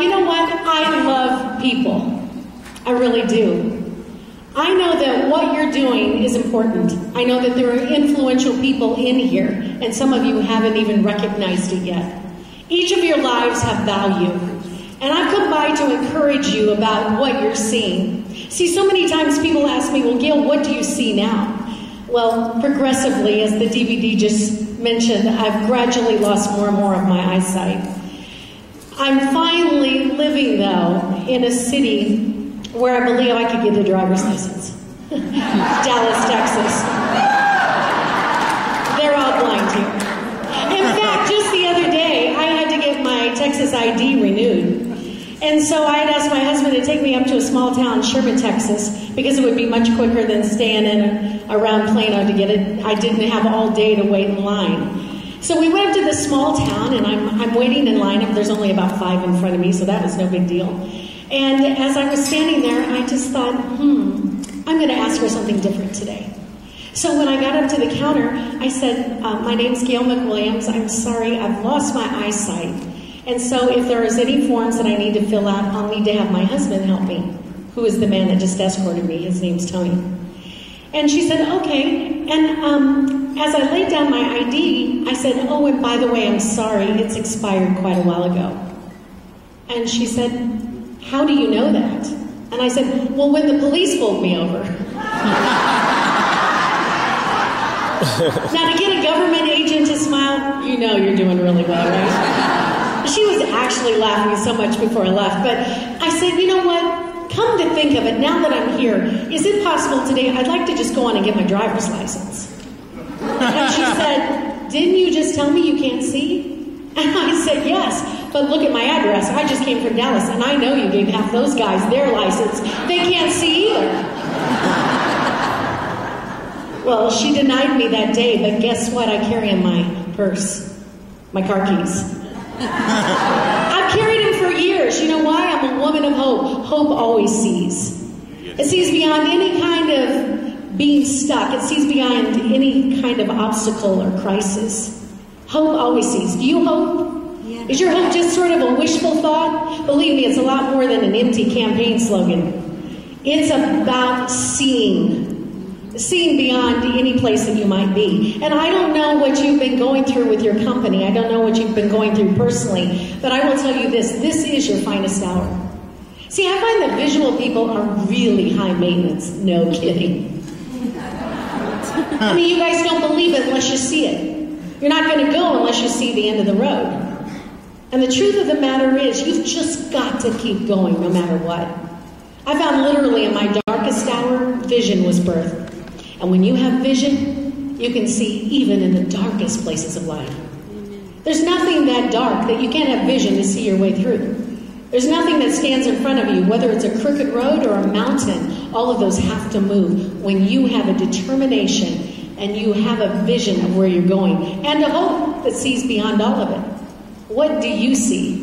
you know what? I love people. I really do. I know that what you're doing is important. I know that there are influential people in here, and some of you haven't even recognized it yet. Each of your lives have value, and I've come by to encourage you about what you're seeing. See, so many times people ask me, well, Gail, what do you see now? Well, progressively, as the DVD just mentioned, I've gradually lost more and more of my eyesight. I'm finally living, though, in a city where I believe I could get a driver's license. Dallas, Texas. They're all blind here. In fact, just the other day, I had to get my Texas ID renewed. And so I had asked my husband to take me up to a small town, Sherman, Texas, because it would be much quicker than staying around Plano to get it. I didn't have all day to wait in line. So we went up to this small town, and I'm waiting in line. There's only about 5 in front of me, so that was no big deal. And as I was standing there, I just thought, I'm going to ask her something different today. So when I got up to the counter, I said, my name's Gail McWilliams. I'm sorry, I've lost my eyesight. And so if there is any forms that I need to fill out, I'll need to have my husband help me, who is the man that just escorted me. His name's Tony. And she said, okay. And as I laid down my ID, I said, oh, and by the way, I'm sorry, it's expired quite a while ago. And she said, how do you know that? And I said, well, when the police pulled me over. Now, to get a government agent to smile, you know you're doing really well, right? She was actually laughing so much before I left. But I said, you know what? Come to think of it, now that I'm here, is it possible today I'd like to just go on and get my driver's license? And she said, didn't you just tell me you can't see? And I said, yes, but look at my address. I just came from Dallas, and I know you gave half those guys their license. They can't see either. Well, she denied me that day, but guess what I carry in my purse? My car keys. I've carried them for years. You know why? I'm a woman of hope. Hope always sees. It sees beyond any kind of being stuck. It sees beyond any kind of obstacle or crisis. Hope always sees. Do you hope? Yeah. Is your hope just sort of a wishful thought? Believe me, it's a lot more than an empty campaign slogan. It's about seeing beyond any place that you might be. And I don't know what you've been going through with your company. I don't know what you've been going through personally. But I will tell you this is your finest hour. See, I find that visual people are really high maintenance. No kidding. I mean, you guys don't believe it unless you see it. You're not going to go unless you see the end of the road. And the truth of the matter is, you've just got to keep going no matter what. I found literally in my darkest hour, vision was birthed. And when you have vision, you can see even in the darkest places of life. There's nothing that dark that you can't have vision to see your way through. There's nothing that stands in front of you, whether it's a crooked road or a mountain. All of those have to move when you have a determination and you have a vision of where you're going and a hope that sees beyond all of it. What do you see?